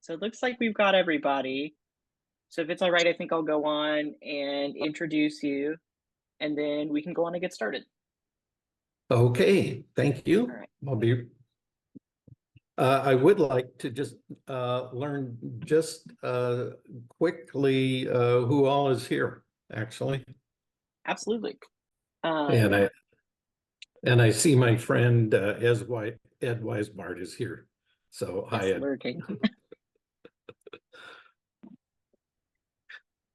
So it looks like we've got everybody. So if it's all right, I think I'll go on and introduce you, and then we can go on and get started. Okay, thank you. All right. I would like to just learn just quickly who all is here, actually. Absolutely. And I see my friend Ed Weisbart is here. So hi, yes, Ed. lurking.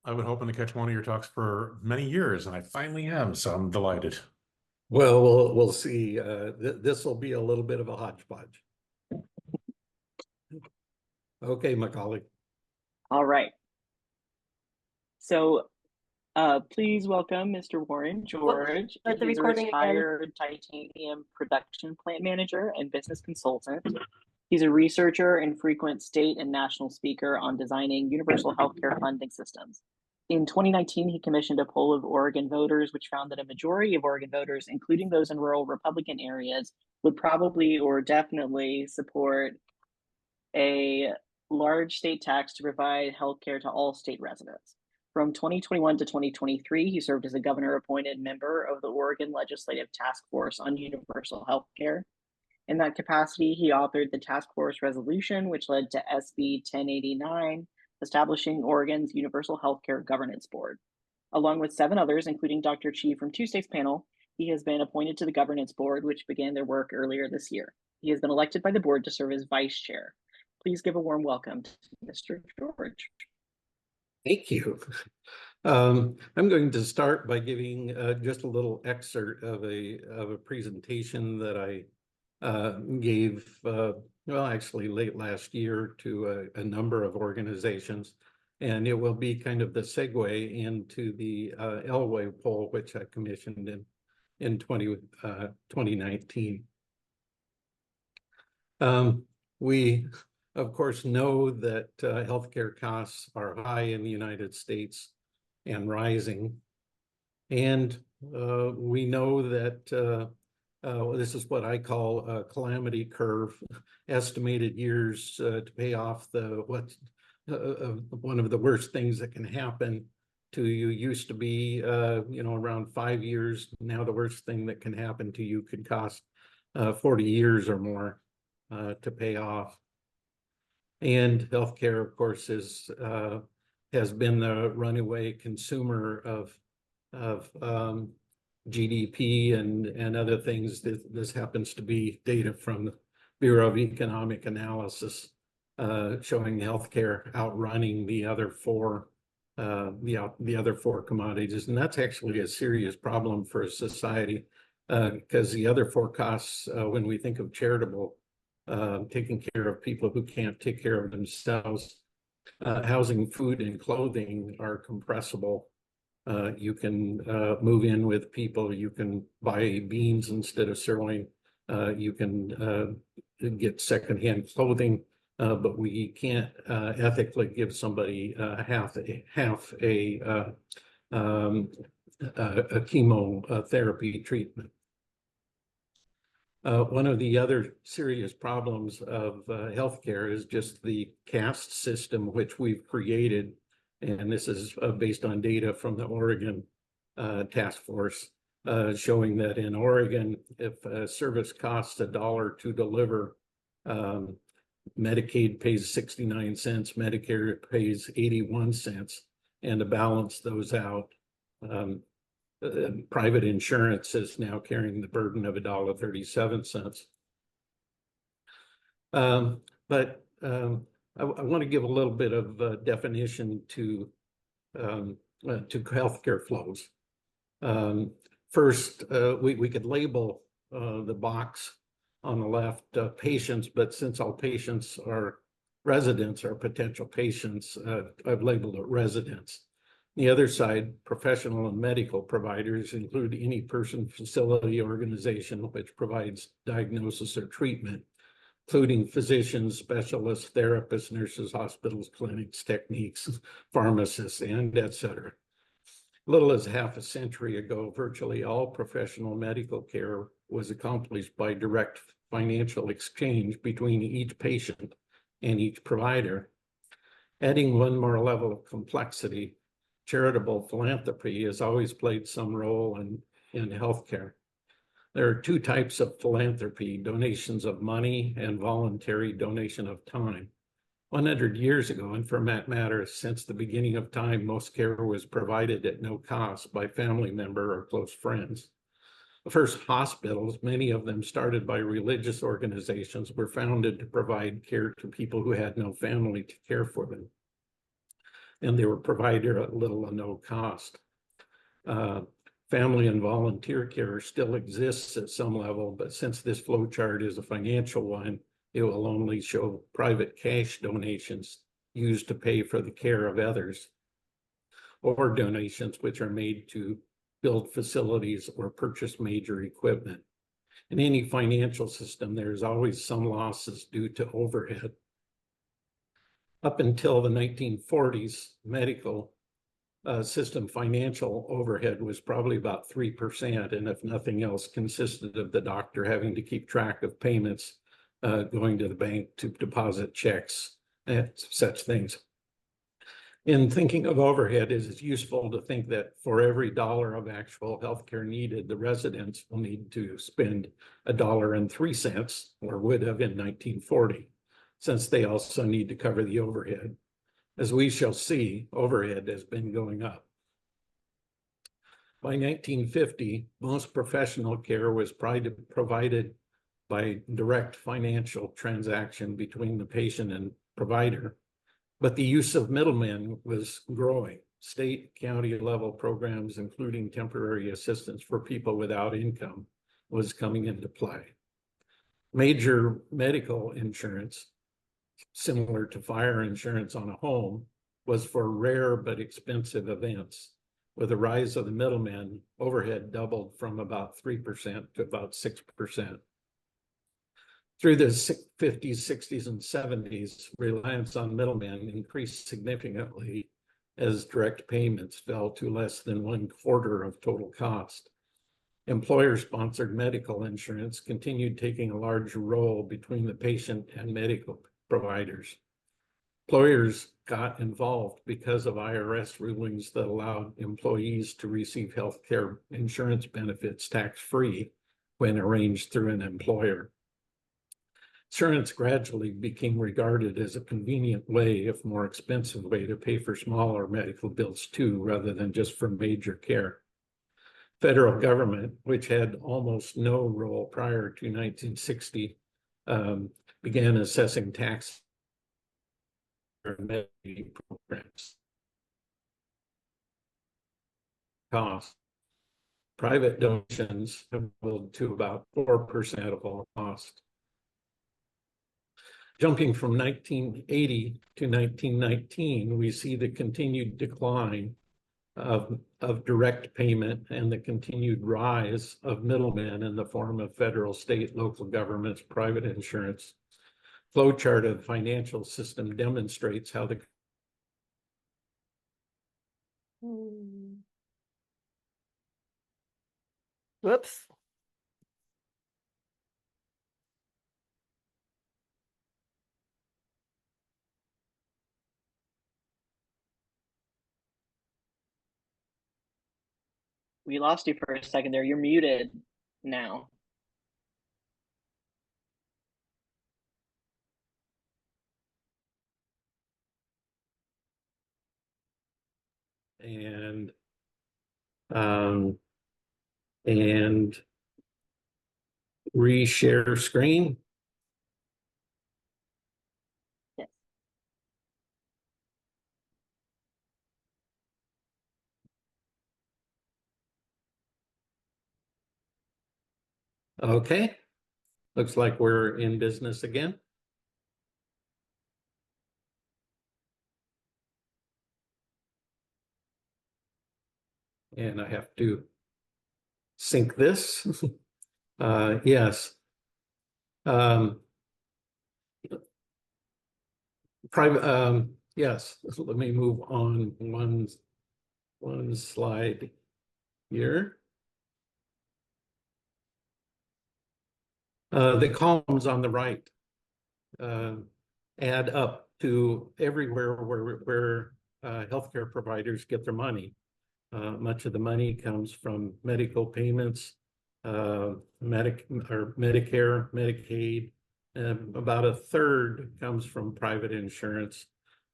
I've been hoping to catch one of your talks for many years, and I finally am, so I'm delighted. Well, we'll see. This will be a little bit of a hodgepodge. Okay, Macaulay. All right. So please welcome Mr. Warren George. He's a retired titanium production plant manager and business consultant. He's a researcher and frequent state and national speaker on designing universal healthcare funding systems. In 2019, he commissioned a poll of Oregon voters, which found that a majority of Oregon voters, including those in rural Republican areas, would probably or definitely support a large state tax to provide healthcare to all state residents. From 2021 to 2023, he served as a governor-appointed member of the Oregon Legislative Task Force on Universal Healthcare. In that capacity, he authored the task force resolution, which led to SB 1089, establishing Oregon's Universal Healthcare Governance Board. Along with 7 others, including Dr. Chi from Tuesday's panel, he has been appointed to the Governance Board, which began their work earlier this year. He has been elected by the board to serve as vice chair. Please give a warm welcome to Mr. George. Thank you. I'm going to start by giving just a little excerpt of a presentation that I gave, well, actually late last year to a number of organizations, and it will be kind of the segue into the Elway poll, which I commissioned in 2019. We, of course, know that healthcare costs are high in the United States and rising. And we know that this is what I call a calamity curve, estimated years to pay off one of the worst things that can happen to you used to be, around 5 years. Now the worst thing that can happen to you could cost 40 years or more to pay off. And healthcare, of course, has been the runaway consumer of GDP and other things. This happens to be data from the Bureau of Economic Analysis showing healthcare outrunning the other four commodities, and that's actually a serious problem for a society because the other 4 costs, when we think of charitable, taking care of people who can't take care of themselves, housing, food, and clothing are compressible. You can move in with people, you can buy beans instead of sirloin, you can get secondhand clothing, but we can't ethically give somebody half a chemotherapy treatment. One of the other serious problems of healthcare is just the caste system which we've created, and this is based on data from the Oregon Task Force, showing that in Oregon, if a service costs $1 to deliver, Medicaid pays 69 cents, Medicare pays 81 cents, and to balance those out, private insurance is now carrying the burden of $1.37. But I want to give a little bit of definition to healthcare flows. First, we could label the box on the left patients, but since all patients are residents or potential patients, I've labeled it residents. The other side, professional and medical providers, include any person, facility, organization which provides diagnosis or treatment, including physicians, specialists, therapists, nurses, hospitals, clinics, techniques, pharmacists, and et cetera. Little as half a century ago, virtually all professional medical care was accomplished by direct financial exchange between each patient and each provider. Adding one more level of complexity, charitable philanthropy has always played some role in healthcare. There are two types of philanthropy: donations of money and voluntary donation of time. 100 years ago, and for that matter, since the beginning of time, most care was provided at no cost by family member or close friends. The first hospitals, many of them started by religious organizations, were founded to provide care to people who had no family to care for them. And they were provided at little or no cost. Family and volunteer care still exists at some level, but since this flow chart is a financial one, it will only show private cash donations used to pay for the care of others, or donations which are made to build facilities or purchase major equipment. In any financial system, there's always some losses due to overhead. Up until the 1940s, medical system financial overhead was probably about 3%, and if nothing else, consisted of the doctor having to keep track of payments, going to the bank to deposit checks, and such things. In thinking of overhead, it is useful to think that for every dollar of actual healthcare needed, the residents will need to spend $1.03, or would have in 1940, since they also need to cover the overhead. As we shall see, overhead has been going up. By 1950, most professional care was provided by direct financial transaction between the patient and provider, but the use of middlemen was growing. State, county level programs, including temporary assistance for people without income, was coming into play. Major medical insurance, similar to fire insurance on a home, was for rare but expensive events. With the rise of the middlemen, overhead doubled from about 3% to about 6%. Through the 50s, 60s, and 70s, reliance on middlemen increased significantly as direct payments fell to less than 1/4 of total cost. Employer-sponsored medical insurance continued taking a large role between the patient and medical providers. Employers got involved because of IRS rulings that allowed employees to receive health care insurance benefits tax-free when arranged through an employer. Insurance gradually became regarded as a convenient way, if more expensive way, to pay for smaller medical bills too, rather than just for major care. Federal government, which had almost no role prior to 1960, began assessing tax Medicaid programs. Cost. Private donations have doubled to about 4% of all cost. Jumping from 1980 to 1919, we see the continued decline of direct payment and the continued rise of middlemen in the form of federal, state, local governments, private insurance. Flowchart of the financial system demonstrates how the Whoops. We lost you for a second there. You're muted now. And reshare screen. Yes. Okay, looks like we're in business again. And I have to sync this. Yes. Private, yes, let me move on one slide here. The columns on the right add up to everywhere where healthcare providers get their money. Much of the money comes from medical payments, Medicare, Medicaid. About a third comes from private insurance,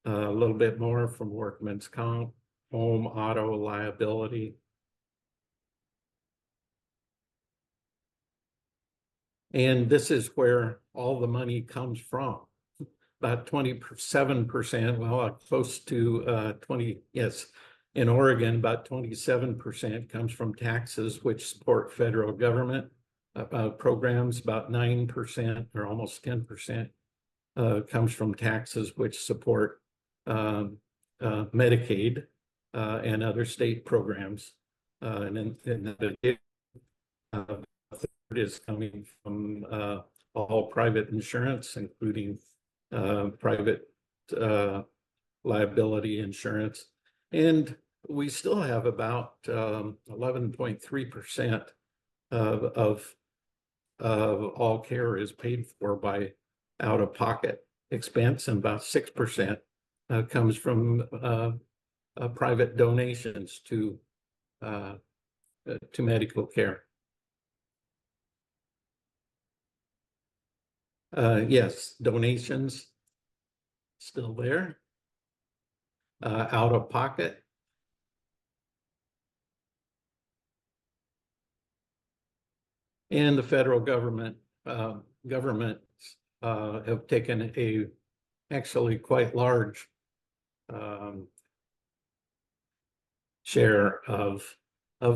a little bit more from workman's comp, home, auto, liability. And this is where all the money comes from. About 27%, well, close to 20, yes. In Oregon, about 27% comes from taxes which support federal government programs. About 9% or almost 10% comes from taxes which support Medicaid and other state programs. And then the third is coming from all private insurance, including private liability insurance. And we still have about 11.3% of all care is paid for by out-of-pocket expense, and about 6% comes from private donations to medical care. Yes, donations still there. Out of pocket. And the federal government have taken a actually quite large share of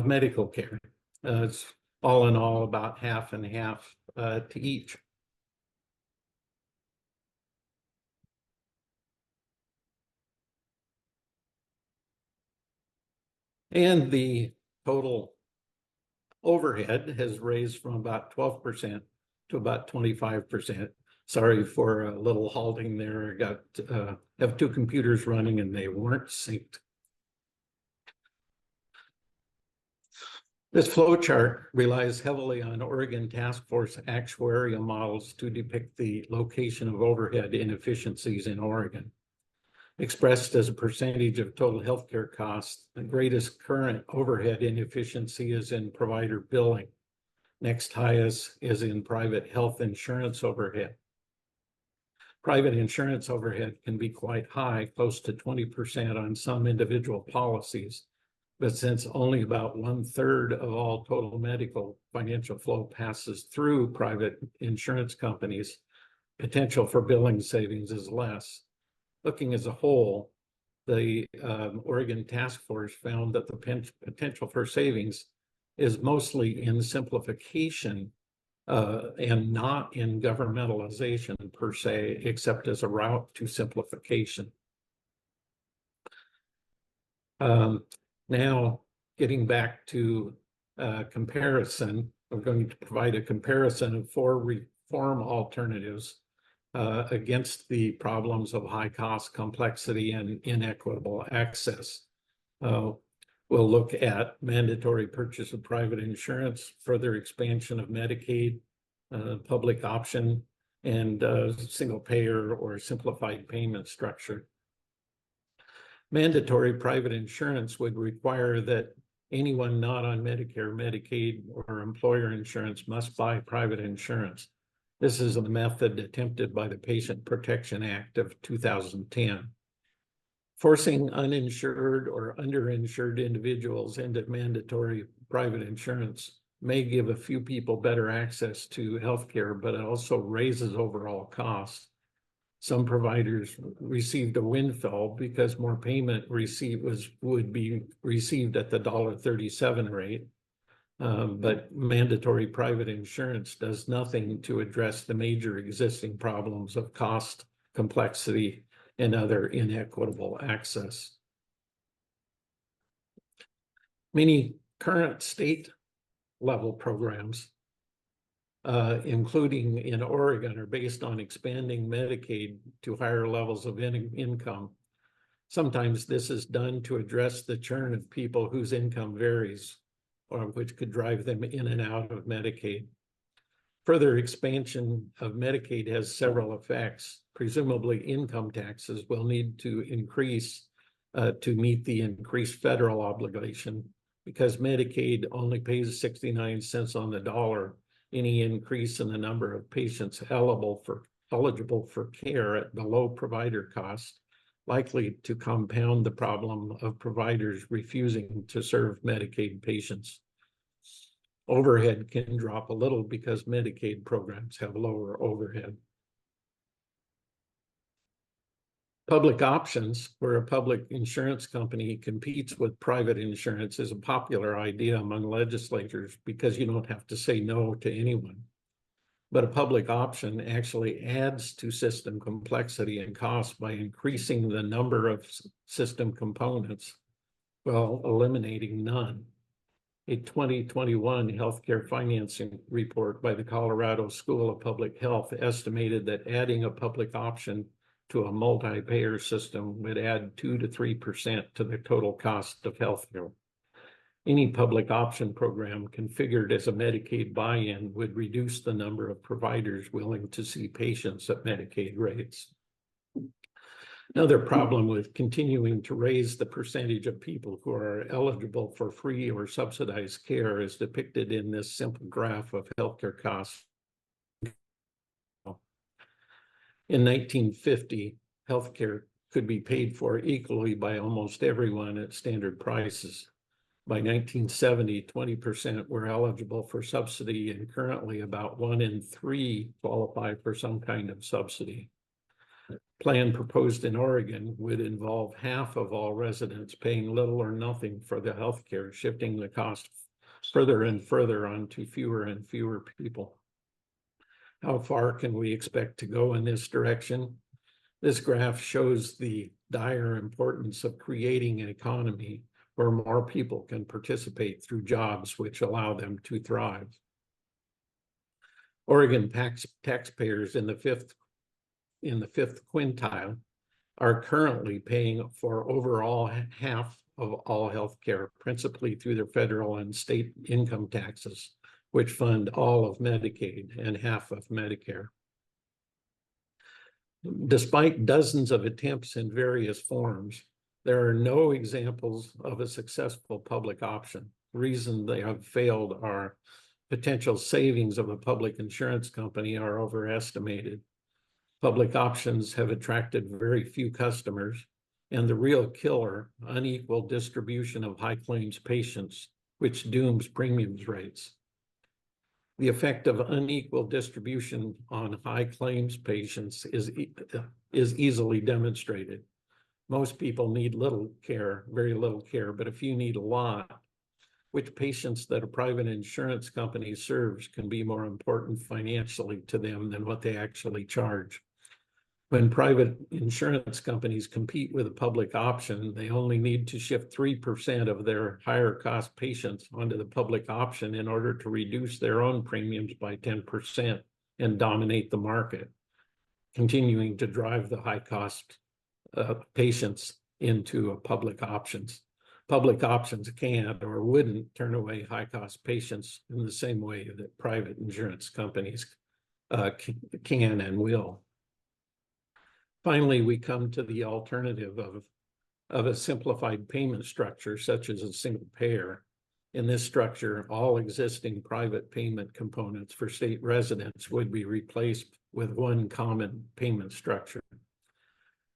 medical care. It's all in all about half and half to each. And the total overhead has raised from about 12% to about 25%. Sorry for a little halting there. I got have two computers running and they weren't synced. This flow chart relies heavily on Oregon Task Force actuarial models to depict the location of overhead inefficiencies in Oregon. Expressed as a percentage of total healthcare costs, the greatest current overhead inefficiency is in provider billing. Next highest is in private health insurance overhead. Private insurance overhead can be quite high, close to 20% on some individual policies. But since only about 1/3 of all total medical financial flow passes through private insurance companies, potential for billing savings is less. Looking as a whole, the Oregon Task Force found that the potential for savings is mostly in simplification and not in governmentalization per se, except as a route to simplification. Now, getting back to comparison, I'm going to provide a comparison of 4 reform alternatives against the problems of high cost, complexity, and inequitable access. We'll look at mandatory purchase of private insurance, further expansion of Medicaid, public option, and single payer or simplified payment structure. Mandatory private insurance would require that anyone not on Medicare, Medicaid, or employer insurance must buy private insurance. This is a method attempted by the Patient Protection Act of 2010. Forcing uninsured or underinsured individuals into mandatory private insurance may give a few people better access to healthcare, but it also raises overall costs. Some providers received a windfall because more payment would be received at the $1.37 rate. But mandatory private insurance does nothing to address the major existing problems of cost, complexity, and other inequitable access. Many current state level programs, including in Oregon, are based on expanding Medicaid to higher levels of income. Sometimes this is done to address the churn of people whose income varies, or which could drive them in and out of Medicaid. Further expansion of Medicaid has several effects. Presumably, income taxes will need to increase to meet the increased federal obligation, because Medicaid only pays 69 cents on the dollar. Any increase in the number of patients eligible for care at below provider cost, likely to compound the problem of providers refusing to serve Medicaid patients. Overhead can drop a little because Medicaid programs have lower overhead. Public options, where a public insurance company competes with private insurance, is a popular idea among legislators because you don't have to say no to anyone. But a public option actually adds to system complexity and cost by increasing the number of system components while eliminating none. A 2021 healthcare financing report by the Colorado School of Public Health estimated that adding a public option to a multi-payer system would add 2 to 3% to the total cost of healthcare. Any public option program configured as a Medicaid buy-in would reduce the number of providers willing to see patients at Medicaid rates. Another problem with continuing to raise the percentage of people who are eligible for free or subsidized care is depicted in this simple graph of healthcare costs. In 1950, healthcare could be paid for equally by almost everyone at standard prices. By 1970, 20% were eligible for subsidy, and currently about 1 in 3 qualify for some kind of subsidy. Plan proposed in Oregon would involve half of all residents paying little or nothing for the health care, shifting the cost further and further onto fewer and fewer people. How far can we expect to go in this direction? This graph shows the dire importance of creating an economy where more people can participate through jobs which allow them to thrive. Oregon taxpayers in the fifth quintile are currently paying for overall half of all health care, principally through their federal and state income taxes, which fund all of Medicaid and half of Medicare. Despite dozens of attempts in various forms, there are no examples of a successful public option. The reason they have failed are potential savings of a public insurance company are overestimated. Public options have attracted very few customers, and the real killer, unequal distribution of high claims patients, which dooms premiums rates. The effect of unequal distribution on high claims patients is easily demonstrated. Most people need little care, very little care, but a few need a lot. Which patients that a private insurance company serves can be more important financially to them than what they actually charge. When private insurance companies compete with a public option, they only need to shift 3% of their higher cost patients onto the public option in order to reduce their own premiums by 10% and dominate the market, continuing to drive the high cost patients into public options. Public options can't or wouldn't turn away high cost patients in the same way that private insurance companies can and will. Finally, we come to the alternative of a simplified payment structure, such as a single payer. In this structure, all existing private payment components for state residents would be replaced with one common payment structure.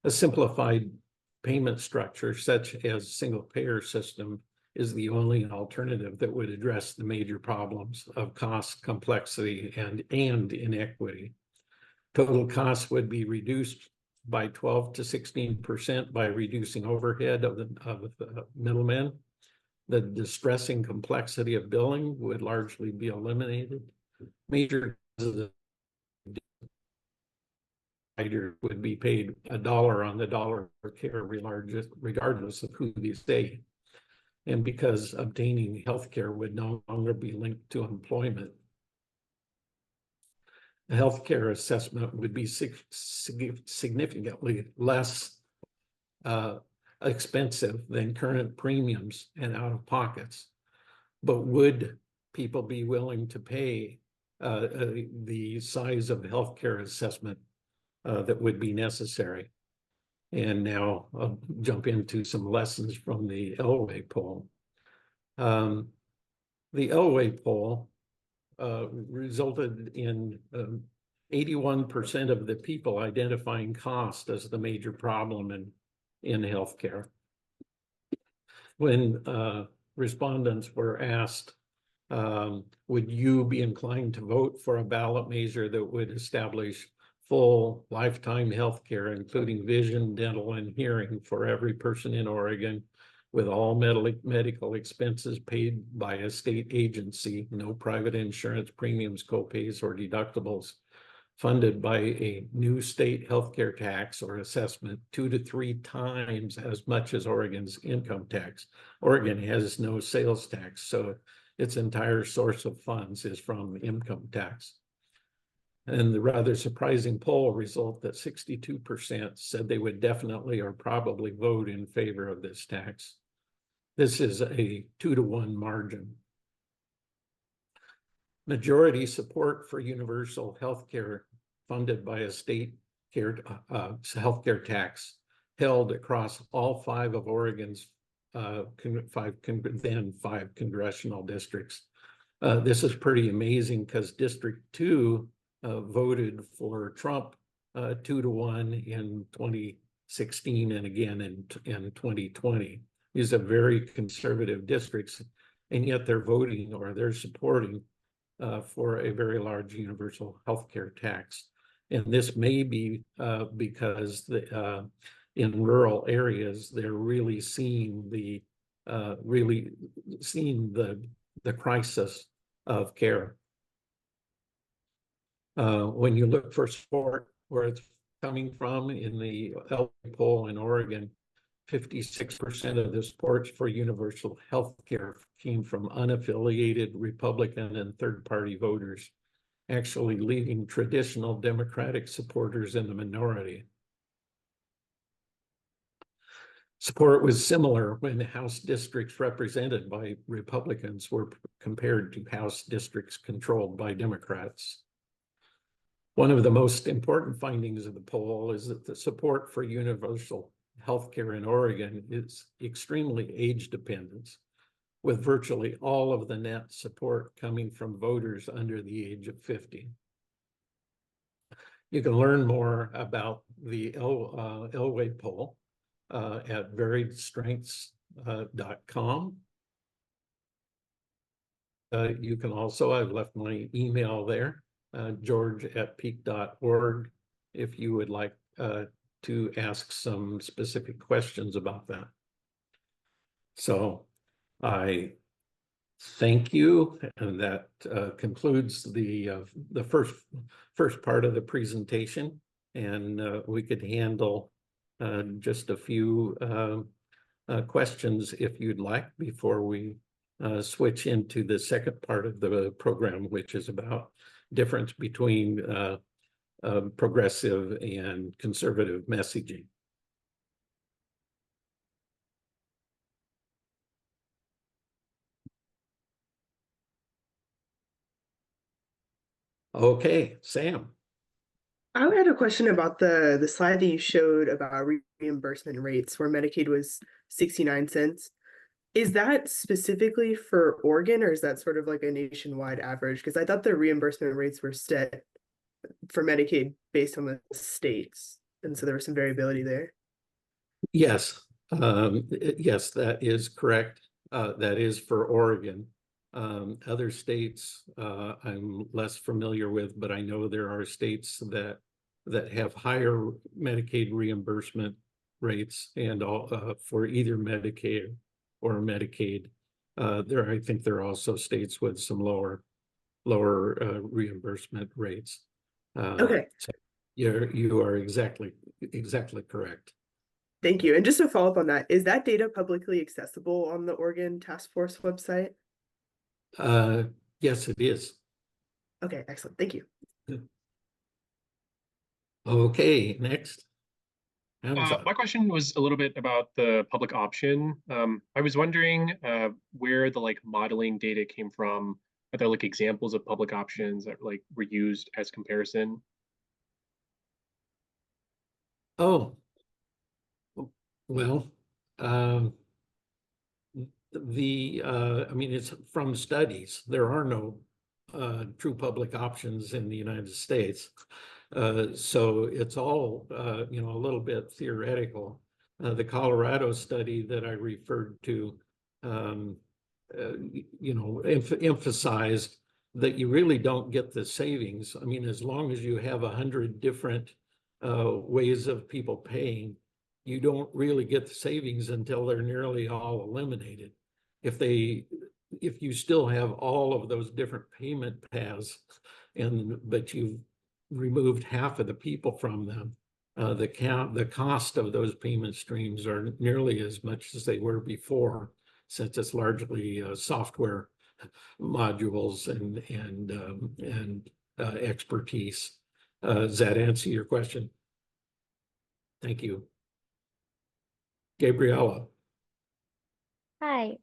A simplified payment structure, such as single payer system, is the only alternative that would address the major problems of cost, complexity, and inequity. Total costs would be reduced by 12 to 16% by reducing overhead of the middlemen. The distressing complexity of billing would largely be eliminated. Major provider would be paid $1 on the dollar for care regardless of who they stay. And because obtaining health care would no longer be linked to employment. The healthcare assessment would be significantly less expensive than current premiums and out of pockets. But would people be willing to pay the size of healthcare assessment that would be necessary. And now I'll jump into some lessons from the Elway poll. The Elway poll resulted in 81% of the people identifying cost as the major problem in healthcare. When respondents were asked, would you be inclined to vote for a ballot measure that would establish full lifetime health care, including vision, dental, and hearing for every person in Oregon, with all medical expenses paid by a state agency, no private insurance premiums, copays, or deductibles, funded by a new state healthcare tax or assessment 2 to 3 times as much as Oregon's income tax. Oregon has no sales tax, so its entire source of funds is from income tax. And the rather surprising poll result that 62% said they would definitely or probably vote in favor of this tax. This is a 2-to-1 margin. Majority support for universal health care funded by a state healthcare tax held across all 5 of Oregon's 5 congressional districts. This is pretty amazing because District 2 voted for Trump 2-to-1 in 2016 and again in 2020. These are very conservative districts, and yet they're voting or they're supporting for a very large universal healthcare tax. And this may be because in rural areas, they're really seeing the crisis of care. When you look for support where it's coming from in the Elway poll in Oregon, 56% of the support for universal health care came from unaffiliated Republican and third-party voters, actually leaving traditional Democratic supporters in the minority. Support was similar when House districts represented by Republicans were compared to House districts controlled by Democrats. One of the most important findings of the poll is that the support for universal healthcare in Oregon is extremely age dependent, with virtually all of the net support coming from voters under the age of 50. You can learn more about the Elway poll at variedstrengths.com. You can also, I've left my email there, george@peak.org, if you would like to ask some specific questions about that. So I thank you, and that concludes the first part of the presentation, and we could handle just a few questions if you'd like before we switch into the second part of the program, which is about difference between progressive and conservative messaging. Okay, Sam. I had a question about the slide that you showed about reimbursement rates where Medicaid was 69 cents. Is that specifically for Oregon, or is that sort of like a nationwide average? Because I thought the reimbursement rates were set for Medicaid based on the states, and so there was some variability there. Yes, yes, that is correct. That is for Oregon. Other states I'm less familiar with, but I know there are states that have higher Medicaid reimbursement rates, and for either Medicaid or Medicaid. I think there are also states with some lower reimbursement rates. Okay. So you are exactly correct. Thank you. And just to follow up on that, is that data publicly accessible on the Oregon Task Force website? Yes, it is. Okay, excellent. Thank you. Okay, next. My question was a little bit about the public option. I was wondering where the modeling data came from are there like examples of public options that like were used as comparison? Oh, well, um, I mean, it's from studies. There are no true public options in the United States. So it's all, you know, a little bit theoretical. The Colorado study that I referred to, um, you know, emphasized that you really don't get the savings. I mean, as long as you have 100 different ways of people paying, you don't really get the savings until they're nearly all eliminated. If you still have all of those different payment paths, but you've removed half of the people from them, the cost of those payment streams are nearly as much as they were before, since it's largely software modules and expertise. Does that answer your question? Thank you. Gabriella. Hi,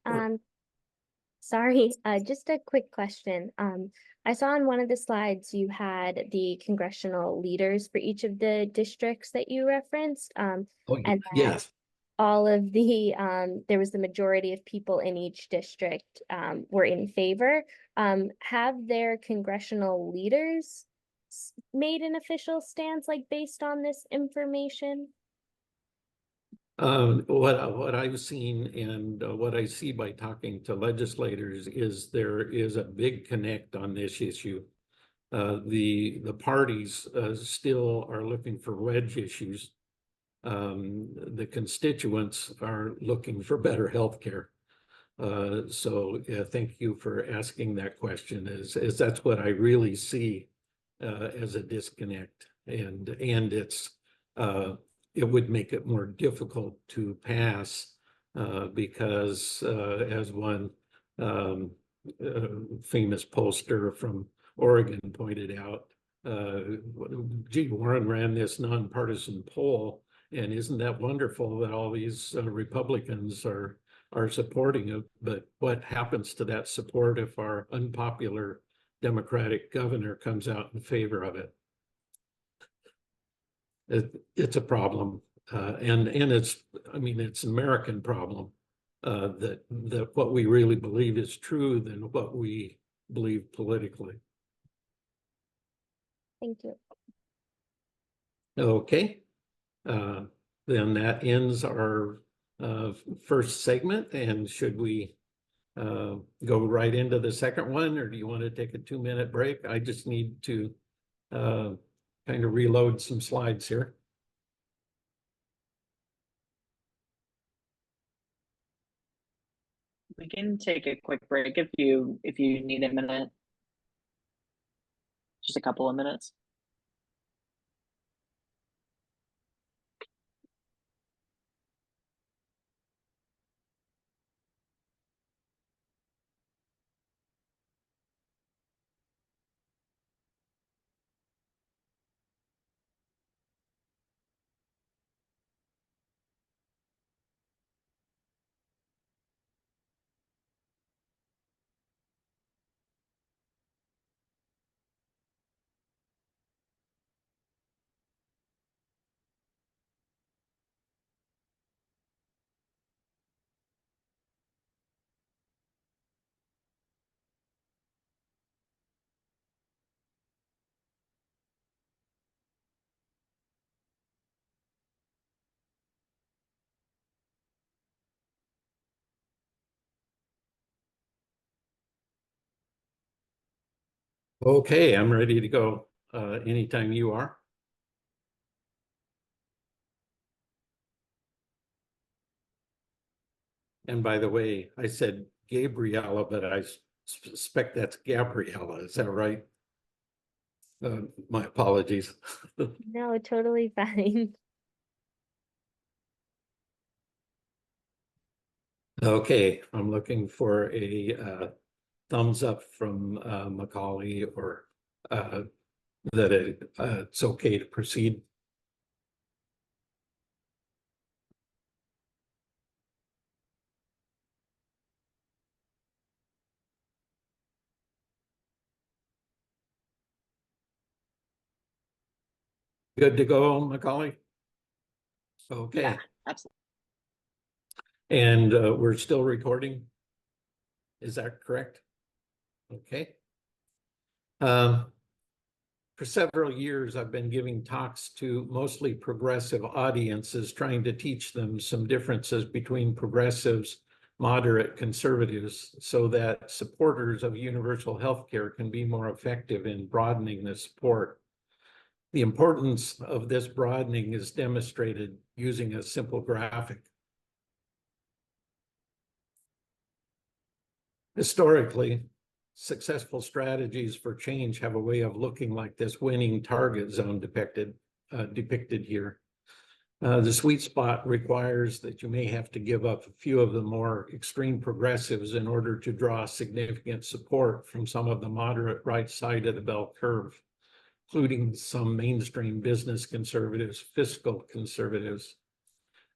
sorry, just a quick question. I saw on one of the slides you had the congressional leaders for each of the districts that you referenced. Oh, And yes. all of the, there was the majority of people in each district were in favor. Have their congressional leaders made an official stance, like based on this information? What I've seen and what I see by talking to legislators is there is a big connect on this issue. The parties still are looking for wedge issues. The constituents are looking for better health care. So thank you for asking that question, as that's what I really see as a disconnect, and it would make it more difficult to pass because as one famous pollster from Oregon pointed out, gee, Warren ran this nonpartisan poll, and isn't that wonderful that all these Republicans are supporting it? But what happens to that support if our unpopular Democratic governor comes out in favor of it? It's a problem, and it's, I mean, it's an American problem, that what we really believe is true than what we believe politically. Thank you. Okay, then that ends our first segment, and should we go right into the second one, or do you want to take a 2-minute break? I just need to kind of reload some slides here. We can take a quick break if you need a minute. Just a couple of minutes. Okay, I'm ready to go anytime you are. And by the way, I said Gabriella, but I suspect that's Gabriella. Is that right? My apologies. No, totally fine. Okay, I'm looking for a thumbs up from Macaulay, or that it's okay to proceed. Good to go, Macaulay? Okay, Yeah, absolutely. and we're still recording? Is that correct? Okay. For several years, I've been giving talks to mostly progressive audiences, trying to teach them some differences between progressives, moderate conservatives, so that supporters of universal healthcare can be more effective in broadening the support. The importance of this broadening is demonstrated using a simple graphic. Historically, successful strategies for change have a way of looking like this winning target zone depicted here. The sweet spot requires that you may have to give up a few of the more extreme progressives in order to draw significant support from some of the moderate right side of the bell curve, including some mainstream business conservatives, fiscal conservatives,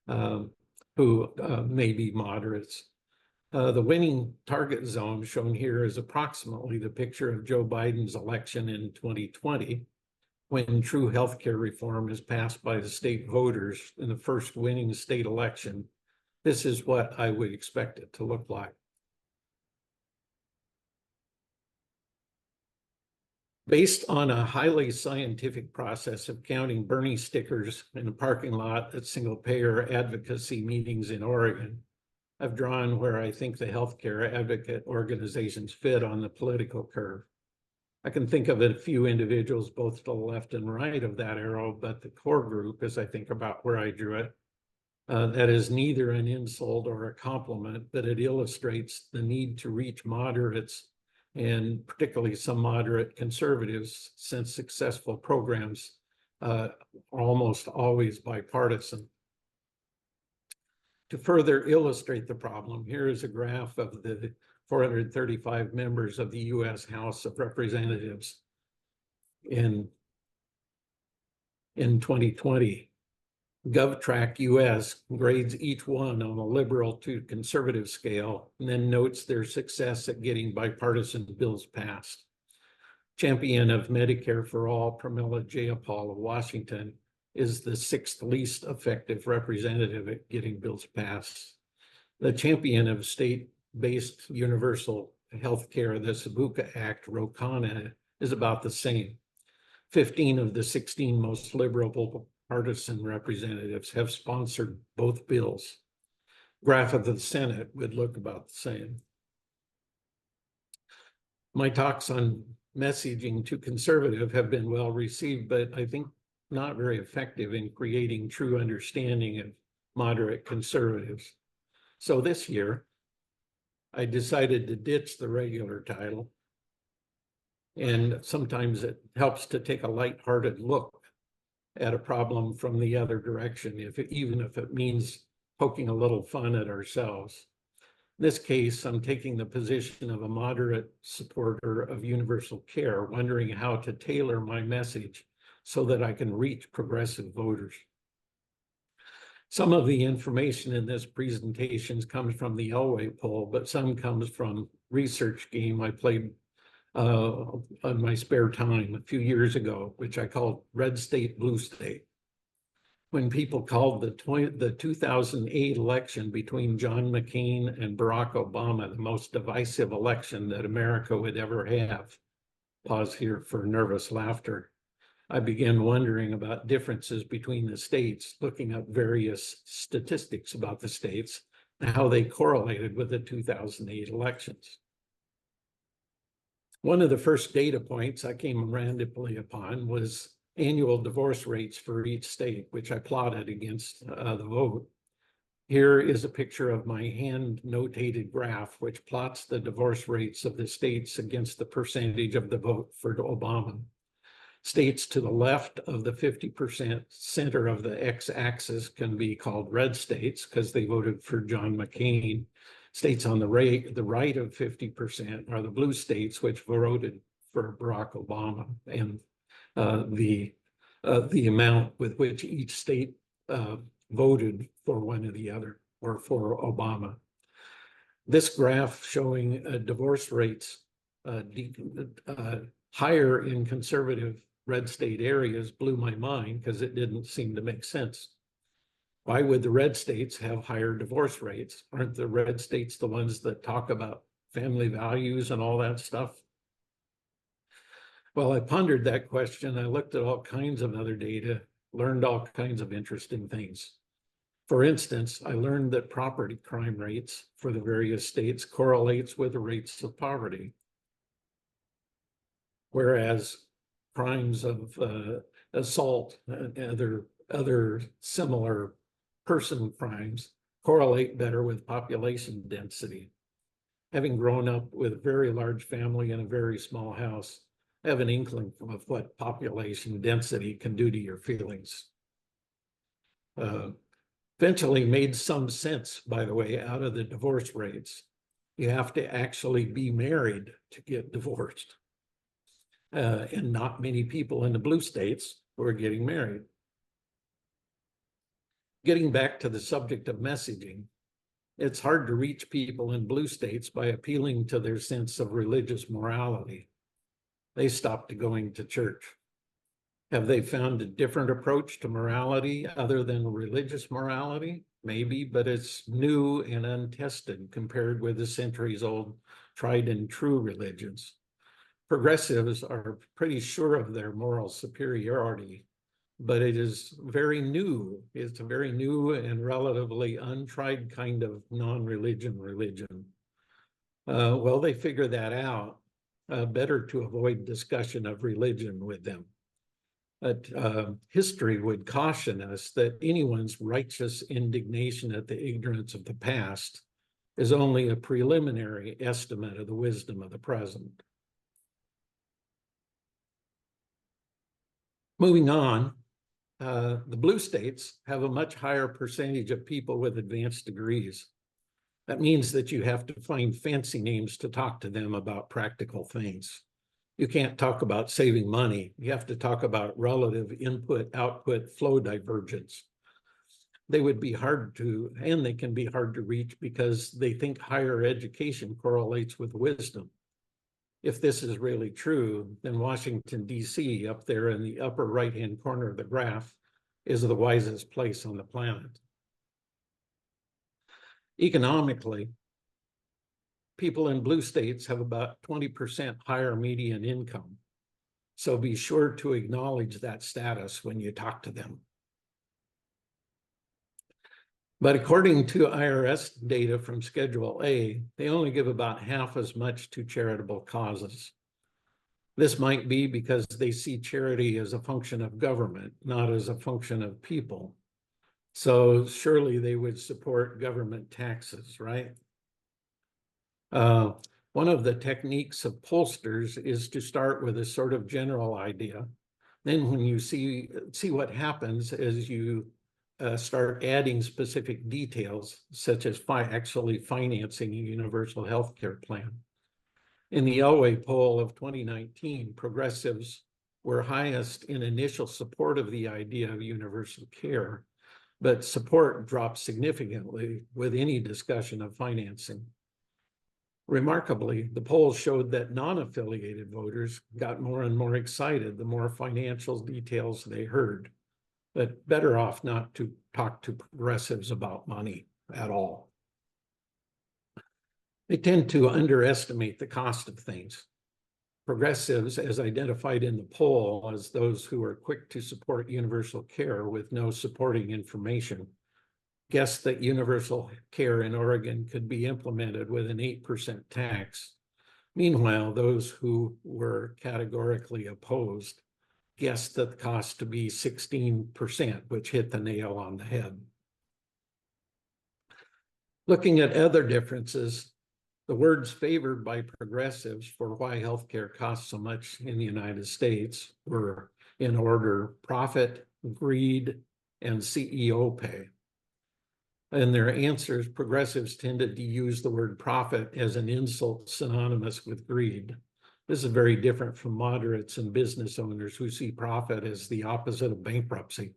who may be moderates. The winning target zone shown here is approximately the picture of Joe Biden's election in 2020, when true healthcare reform is passed by the state voters in the first winning state election. This is what I would expect it to look like. Based on a highly scientific process of counting Bernie stickers in a parking lot at single-payer advocacy meetings in Oregon, I've drawn where I think the healthcare advocate organizations fit on the political curve. I can think of a few individuals both to the left and right of that arrow, but the core group, as I think about where I drew it, that is neither an insult or a compliment, but it illustrates the need to reach moderates and particularly some moderate conservatives, since successful programs are almost always bipartisan. To further illustrate the problem, here is a graph of the 435 members of the U.S. House of Representatives in 2020. GovTrack US grades each one on a liberal to conservative scale, and then notes their success at getting bipartisan bills passed. Champion of Medicare for All, Pramila Jayapal of Washington, is the 6th least effective representative at getting bills passed. The champion of state-based universal health care, the Sabuka Act, Ro Khanna, is about the same. 15 of the 16 most liberal partisan representatives have sponsored both bills. Graph of the Senate would look about the same. My talks on messaging to conservative have been well received, but I think not very effective in creating true understanding of moderate conservatives. So this year, I decided to ditch the regular title. And sometimes it helps to take a lighthearted look at a problem from the other direction, even if it means poking a little fun at ourselves. In this case, I'm taking the position of a moderate supporter of universal care, wondering how to tailor my message so that I can reach progressive voters. Some of the information in this presentation comes from the Elway poll, but some comes from research game I played on my spare time a few years ago, which I called Red State, Blue State. When people called the 2008 election between John McCain and Barack Obama the most divisive election that America would ever have, pause here for nervous laughter, I began wondering about differences between the states, looking up various statistics about the states and how they correlated with the 2008 elections. One of the first data points I came randomly upon was annual divorce rates for each state, which I plotted against the vote. Here is a picture of my hand notated graph, which plots the divorce rates of the states against the percentage of the vote for Obama. States to the left of the 50% center of the x-axis can be called red states because they voted for John McCain. States on the right of 50% are the blue states, which voted for Barack Obama, and the amount with which each state voted for one or the other, or for Obama. This graph showing divorce rates higher in conservative red state areas blew my mind because it didn't seem to make sense. Why would the red states have higher divorce rates? Aren't the red states the ones that talk about family values and all that stuff? Well, I pondered that question. I looked at all kinds of other data, learned all kinds of interesting things. For instance, I learned that property crime rates for the various states correlates with the rates of poverty. Whereas crimes of assault and other similar person crimes correlate better with population density. Having grown up with a very large family in a very small house, I have an inkling of what population density can do to your feelings. Eventually made some sense, by the way, out of the divorce rates. You have to actually be married to get divorced. And not many people in the blue states who are getting married. Getting back to the subject of messaging, it's hard to reach people in blue states by appealing to their sense of religious morality. They stopped going to church. Have they found a different approach to morality other than religious morality? Maybe, but it's new and untested compared with the centuries-old tried and true religions. Progressives are pretty sure of their moral superiority, but it is very new. It's a very new and relatively untried kind of non-religion religion. Well, they figure that out. Better to avoid discussion of religion with them. But history would caution us that anyone's righteous indignation at the ignorance of the past is only a preliminary estimate of the wisdom of the present. Moving on, the blue states have a much higher percentage of people with advanced degrees. That means that you have to find fancy names to talk to them about practical things. You can't talk about saving money. You have to talk about relative input-output flow divergence. They would be hard to, and they can be hard to reach because they think higher education correlates with wisdom. If this is really true, then Washington, D.C., up there in the upper right-hand corner of the graph, is the wisest place on the planet. Economically, people in blue states have about 20% higher median income. So be sure to acknowledge that status when you talk to them. But according to IRS data from Schedule A, they only give about half as much to charitable causes. This might be because they see charity as a function of government, not as a function of people. So surely they would support government taxes, right? One of the techniques of pollsters is to start with a sort of general idea. Then when you see what happens as you start adding specific details, such as actually financing a universal health care plan. In the Elway poll of 2019, progressives were highest in initial support of the idea of universal care, but support dropped significantly with any discussion of financing. Remarkably, the polls showed that non-affiliated voters got more and more excited the more financial details they heard, but better off not to talk to progressives about money at all. They tend to underestimate the cost of things. Progressives, as identified in the poll as those who are quick to support universal care with no supporting information, guessed that universal care in Oregon could be implemented with an 8% tax. Meanwhile, those who were categorically opposed guessed that the cost to be 16%, which hit the nail on the head. Looking at other differences, the words favored by progressives for why healthcare costs so much in the United States were in order: profit, greed, and CEO pay. In their answers, progressives tended to use the word profit as an insult synonymous with greed. This is very different from moderates and business owners who see profit as the opposite of bankruptcy.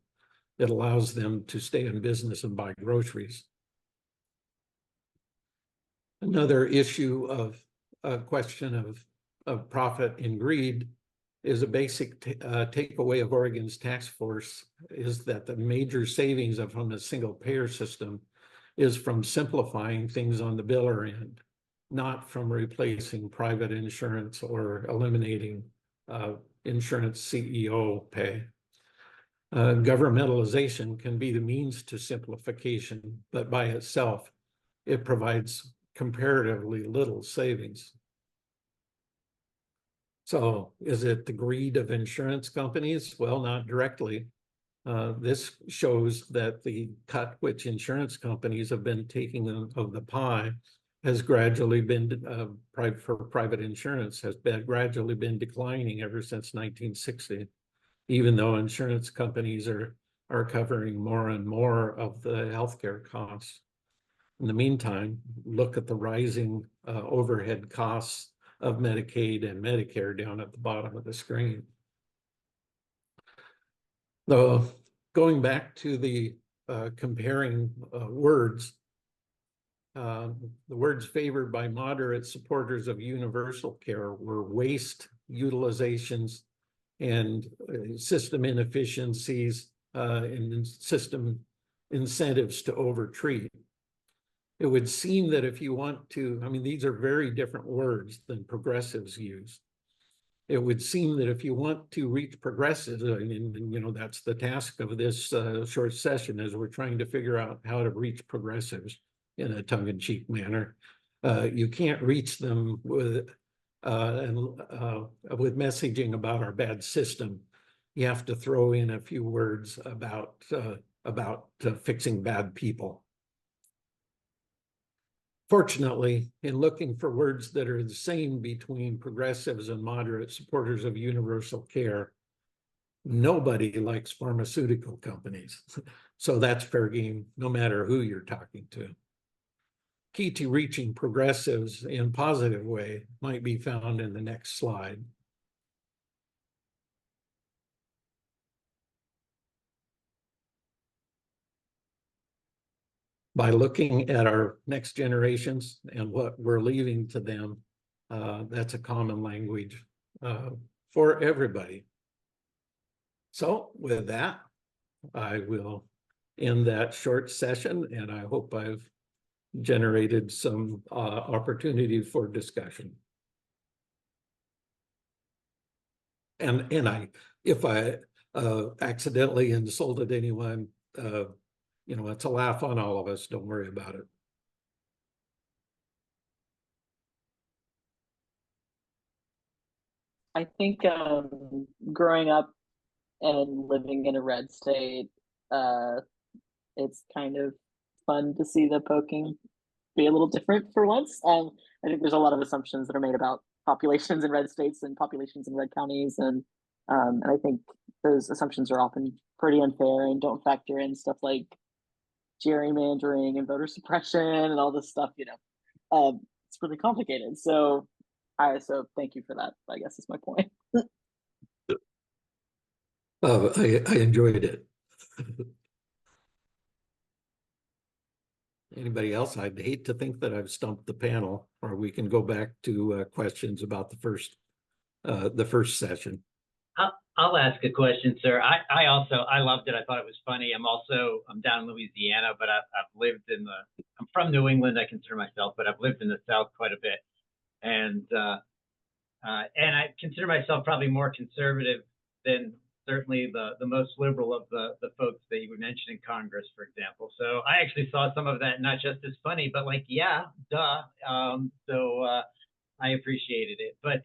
It allows them to stay in business and buy groceries. Another issue of a question of profit and greed is a basic takeaway of Oregon's task force is that the major savings from a single payer system is from simplifying things on the biller end, not from replacing private insurance or eliminating insurance CEO pay. Governmentalization can be the means to simplification, but by itself, it provides comparatively little savings. So is it the greed of insurance companies? Well, not directly. This shows that the cut which insurance companies have been taking of the pie has gradually been, for private insurance, has been gradually been declining ever since 1960, even though insurance companies are covering more and more of the healthcare costs. In the meantime, look at the rising overhead costs of Medicaid and Medicare down at the bottom of the screen. Though going back to the comparing words, the words favored by moderate supporters of universal care were waste, utilizations, and system inefficiencies and system incentives to overtreat. It would seem that if you want to, I mean, these are very different words than progressives use. It would seem that if you want to reach progressives, and you know, that's the task of this short session, is we're trying to figure out how to reach progressives in a tongue-in-cheek manner. You can't reach them with messaging about our bad system. You have to throw in a few words about fixing bad people. Fortunately, in looking for words that are the same between progressives and moderate supporters of universal care, nobody likes pharmaceutical companies. So that's fair game, no matter who you're talking to. Key to reaching progressives in a positive way might be found in the next slide. By looking at our next generations and what we're leaving to them, that's a common language for everybody. So with that, I will end that short session, and I hope I've generated some opportunity for discussion. And if I accidentally insulted anyone, you know, it's a laugh on all of us. Don't worry about it. I think growing up and living in a red state, it's kind of fun to see the poking be a little different for once. I think there's a lot of assumptions that are made about populations in red states and populations in red counties, and I think those assumptions are often pretty unfair and don't factor in stuff like gerrymandering and voter suppression and all this stuff. You know, it's really complicated. So thank you for that, I guess is my point. I enjoyed it. Anybody else? I'd hate to think that I've stumped the panel, or we can go back to questions about the first session. I'll ask a question, sir. I loved it. I thought it was funny. I'm down in Louisiana, but I've lived I'm from New England, I consider myself, but I've lived in the South quite a bit. And I consider myself probably more conservative than certainly the most liberal of the folks that you would mention in Congress, for example. So I actually saw some of that not just as funny, but like, yeah, duh. I appreciated it. But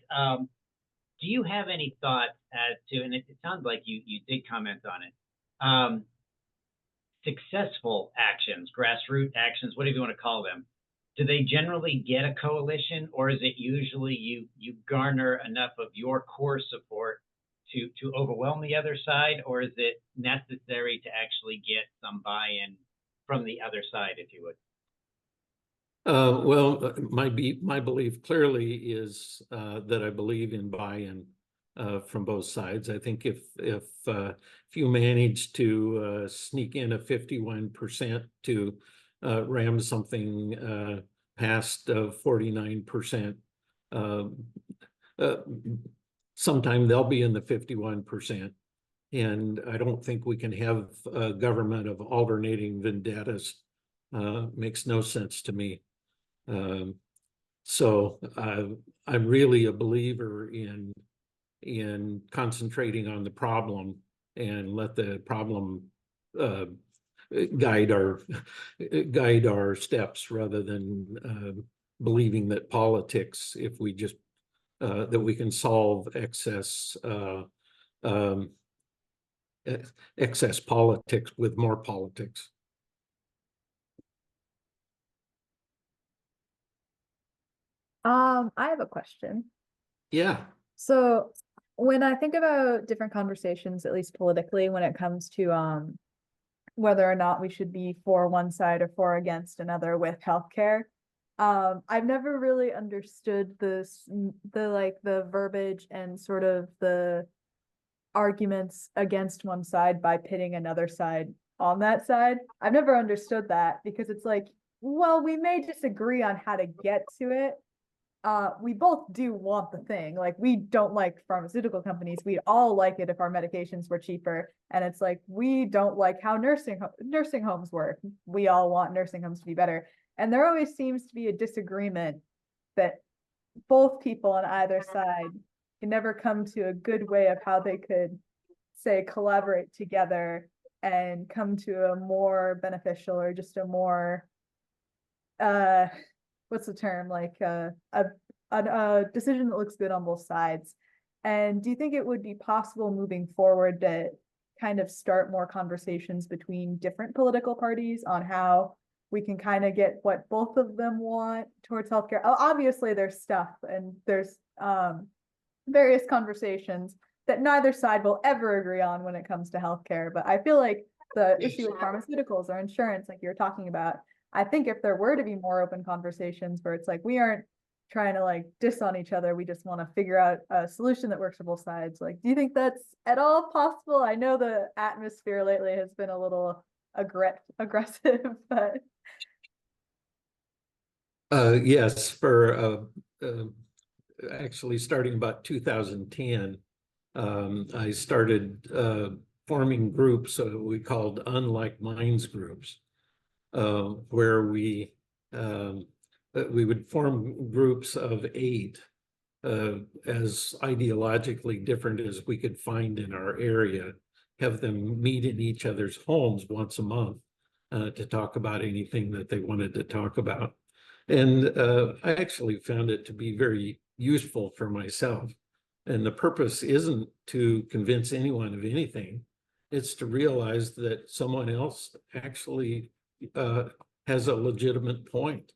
do you have any thoughts as to, and it sounds like you did comment on it, successful actions, grassroots actions, whatever you want to call them, do they generally get a coalition, or is it usually you garner enough of your core support to overwhelm the other side, or is it necessary to actually get some buy-in from the other side, if you would? Well, my belief clearly is that I believe in buy-in from both sides. I think if you manage to sneak in a 51% to ram something past 49%, sometime they'll be in the 51%. And I don't think we can have a government of alternating vendettas. Makes no sense to me. So I'm really a believer in concentrating on the problem and let the problem guide our steps, rather than believing that politics, if we just that we can solve excess politics with more politics. I have a question. Yeah. So when I think about different conversations, at least politically, when it comes to whether or not we should be for one side or for against another with healthcare, I've never really understood the verbiage and sort of the arguments against one side by pitting another side on that side. I've never understood that, because it's like, well, we may disagree on how to get to it. We both do want the thing. Like, we don't like pharmaceutical companies. We'd all like it if our medications were cheaper. And it's like, we don't like how nursing homes work. We all want nursing homes to be better. And there always seems to be a disagreement that both people on either side can never come to a good way of how they could, say, collaborate together and come to a more beneficial, or just a more what's the term, like a decision that looks good on both sides. And do you think it would be possible moving forward to kind of start more conversations between different political parties on how we can kind of get what both of them want towards healthcare? Obviously there's stuff, and there's various conversations that neither side will ever agree on when it comes to healthcare. But I feel like the issue with pharmaceuticals or insurance, like you were talking about, I think if there were to be more open conversations where it's like, we aren't trying to like diss on each other, we just want to figure out a solution that works for both sides. Like, do you think that's at all possible? I know the atmosphere lately has been a little aggressive, but yes, for actually starting about 2010, I started forming groups we called Unlike Minds groups, where we would form groups of 8 as ideologically different as we could find in our area, have them meet in each other's homes once a month to talk about anything that they wanted to talk about. And I actually found it to be very useful for myself. And the purpose isn't to convince anyone of anything. It's to realize that someone else actually has a legitimate point.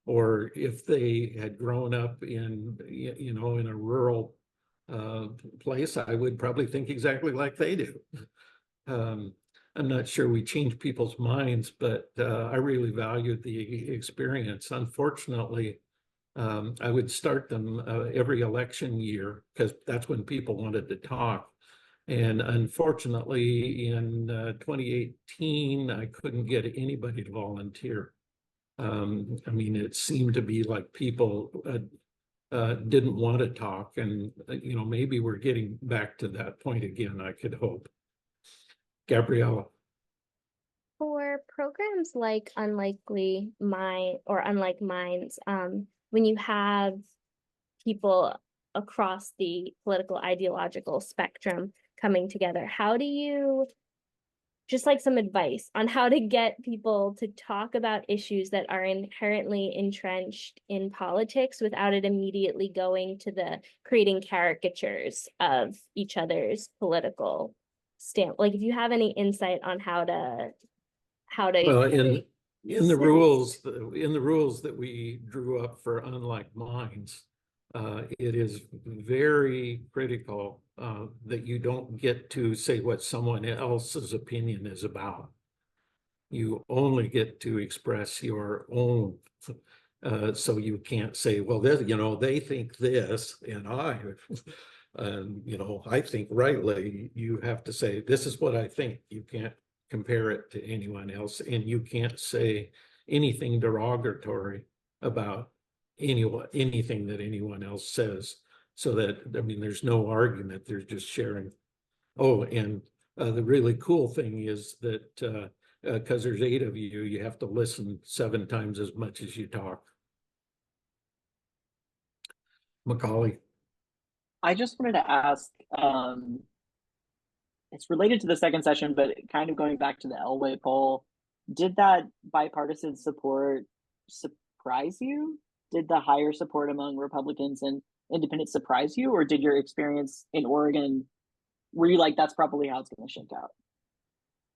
Or if they had grown up in, in a rural place, I would probably think exactly like they do. I'm not sure we change people's minds, but I really valued the experience. Unfortunately, I would start them every election year, because that's when people wanted to talk. And unfortunately, in 2018, I couldn't get anybody to volunteer. I mean, it seemed to be like people didn't want to talk, and maybe we're getting back to that point again, I could hope. Gabriella. For programs like Unlike Minds, when you have people across the political ideological spectrum coming together, how do you, just like some advice on how to get people to talk about issues that are inherently entrenched in politics without it immediately going to the creating caricatures of each other's political stand? Like, if you have any insight on how to Well, in the rules that we drew up for Unlike Minds, it is very critical that you don't get to say what someone else's opinion is about. You only get to express your own. So you can't say, well, they think this, and I think rightly. You have to say, this is what I think. You can't compare it to anyone else, and you can't say anything derogatory about anything that anyone else says. So that, I mean, there's no argument, they're just sharing. Oh, and the really cool thing is that because there's 8 of you, you have to listen 7 times as much as you talk. Macaulay. I just wanted to ask, it's related to the second session, but kind of going back to the Elway poll, did that bipartisan support surprise you? Did the higher support among Republicans and independents surprise you, or did your experience in Oregon, were you like, that's probably how it's going to shake out?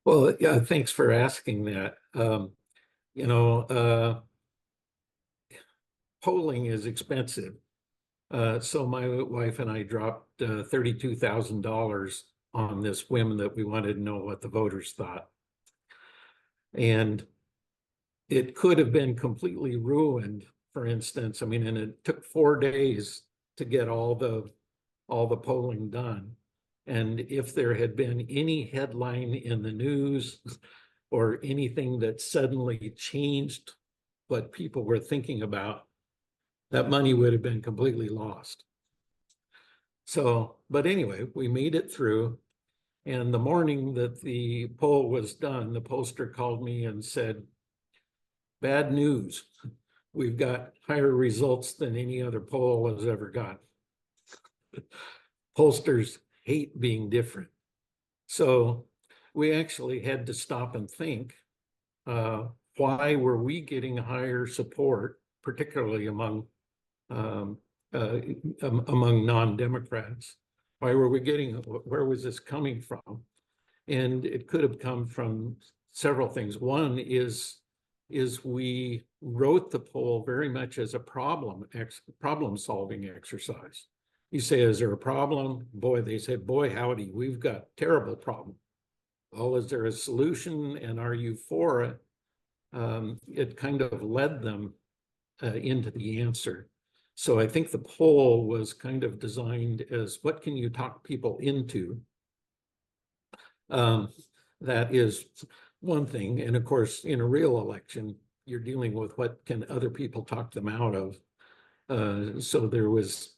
Well, yeah, thanks for asking that. You know, polling is expensive. So my wife and I dropped $32,000 on this whim that we wanted to know what the voters thought. And it could have been completely ruined, for instance. I mean, and it took 4 days to get all the polling done. And if there had been any headline in the news or anything that suddenly changed what people were thinking about, that money would have been completely lost. So, but anyway, we made it through. And the morning that the poll was done, the pollster called me and said, "Bad news. We've got higher results than any other poll has ever got." Pollsters hate being different. So we actually had to stop and think, why were we getting higher support, particularly among non-Democrats? Why were we getting, where was this coming from? And it could have come from several things. One is we wrote the poll very much as a problem-solving exercise. You say, is there a problem? Boy, they said, boy, howdy, we've got terrible problem. Well, is there a solution and are you for it? It kind of led them into the answer. So I think the poll was kind of designed as, what can you talk people into? That is one thing. And of course, in a real election, you're dealing with what can other people talk them out of. So there was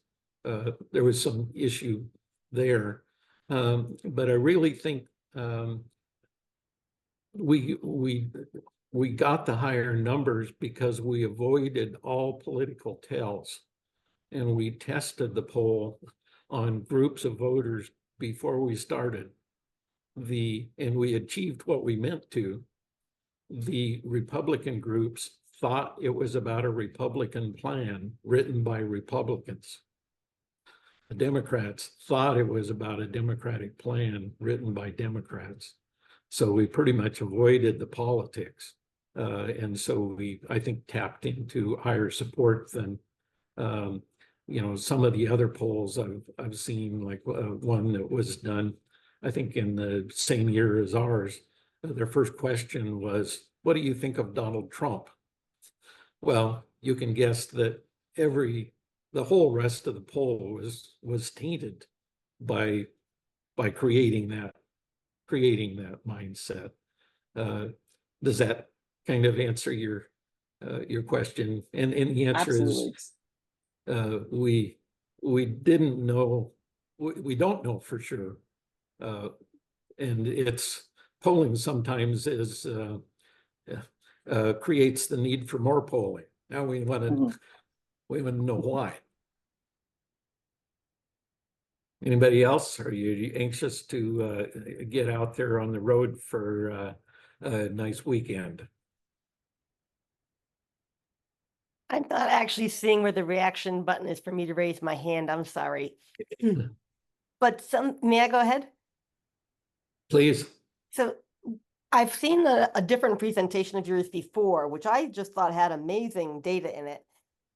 some issue there. But I really think we got the higher numbers because we avoided all political tells. And we tested the poll on groups of voters before we started. And we achieved what we meant to. The Republican groups thought it was about a Republican plan written by Republicans. The Democrats thought it was about a Democratic plan written by Democrats. So we pretty much avoided the politics. And so I think, tapped into higher support than, you know, some of the other polls I've seen, like one that was done, I think in the same year as ours. Their first question was, what do you think of Donald Trump? Well, you can guess that the whole rest of the poll was tainted by creating that mindset. Does that kind of answer your question? And the answer Absolutely. is we didn't know, we don't know for sure. And it's polling sometimes is creates the need for more polling. Now we want to know why. Anybody else? Are you anxious to get out there on the road for a nice weekend? I'm not actually seeing where the reaction button is for me to raise my hand. I'm sorry. But may I go ahead? Please. So I've seen a different presentation of yours before, which I just thought had amazing data in it.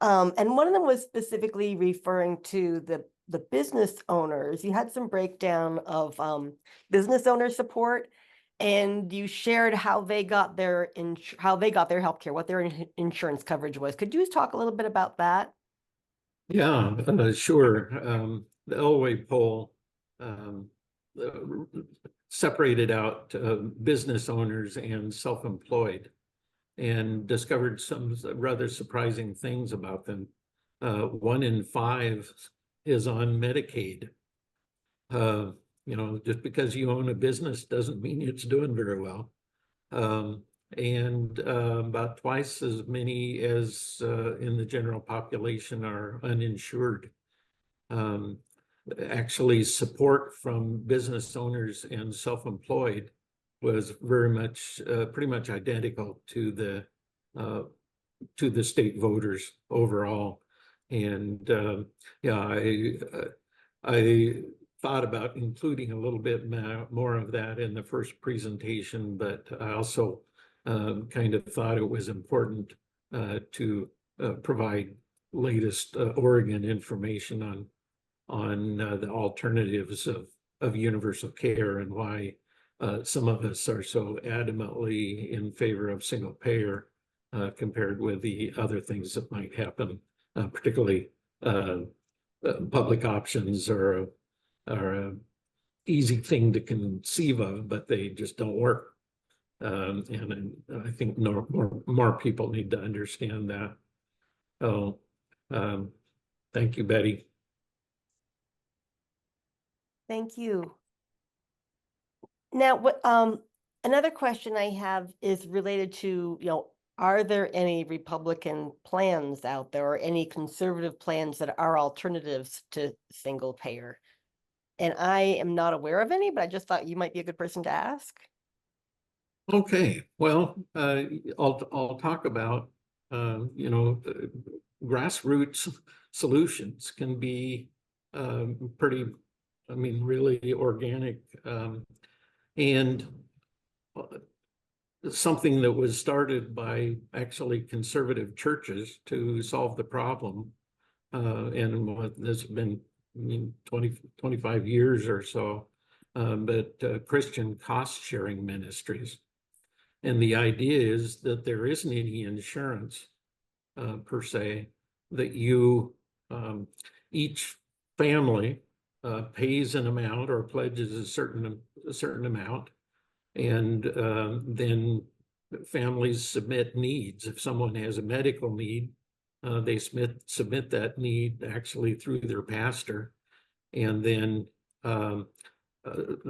And one of them was specifically referring to the business owners. You had some breakdown of business owner support, and you shared how they got their healthcare, what their insurance coverage was. Could you talk a little bit about that? Yeah, sure. The Elway poll separated out business owners and self-employed, and discovered some rather surprising things about them. 1 in 5 is on Medicaid. You know, just because you own a business doesn't mean it's doing very well. And about twice as many as in the general population are uninsured. Actually, support from business owners and self-employed was very much, pretty much identical to the state voters overall. And yeah, I thought about including a little bit more of that in the first presentation, but I also kind of thought it was important to provide latest Oregon information on the alternatives of universal care and why some of us are so adamantly in favor of single payer compared with the other things that might happen, particularly public options are a easy thing to conceive of, but they just don't work. And I think more people need to understand that. Oh, thank you, Betty. Thank you. Now, what another question I have is related to, you know, are there any Republican plans out there or any conservative plans that are alternatives to single payer? And I am not aware of any, but I just thought you might be a good person to ask. Okay, well, I'll talk about you know, grassroots solutions can be pretty, I mean, really organic, and something that was started by actually conservative churches to solve the problem. And what has been, I mean, 25 years or so, but Christian cost sharing ministries. And the idea is that there isn't any insurance per se, that you, each family pays an amount or pledges a certain amount, and then families submit needs. If someone has a medical need, they submit that need actually through their pastor, and then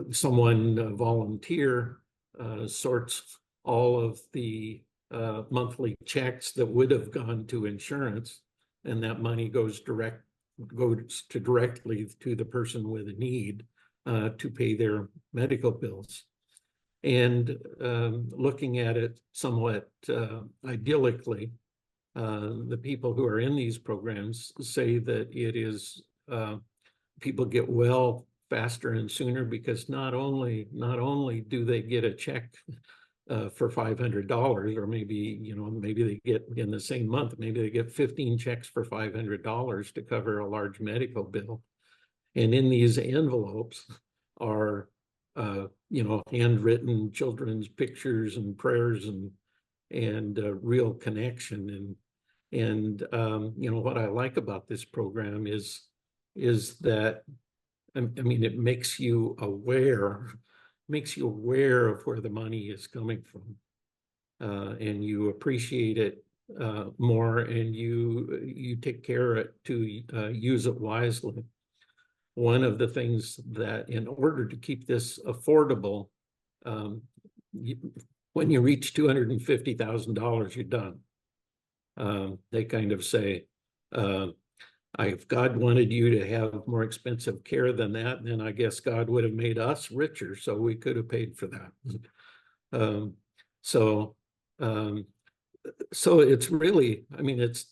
someone volunteer sorts all of the monthly checks that would have gone to insurance, and that money goes directly to the person with a need to pay their medical bills. And looking at it somewhat idyllically, the people who are in these programs say that it is people get well faster and sooner because not only do they get a check for $500, or maybe, you know, maybe they get in the same month, maybe they get 15 checks for $500 to cover a large medical bill. And in these envelopes are, you know, handwritten children's pictures and prayers and real connection. And you know, what I like about this program is that, I mean, it makes you aware of where the money is coming from, and you appreciate it more, and you take care of it to use it wisely. One of the things that, in order to keep this affordable, when you reach $250,000, you're done. They kind of say, if God wanted you to have more expensive care than that, then I guess God would have made us richer, so we could have paid for that. So it's really, I mean, it's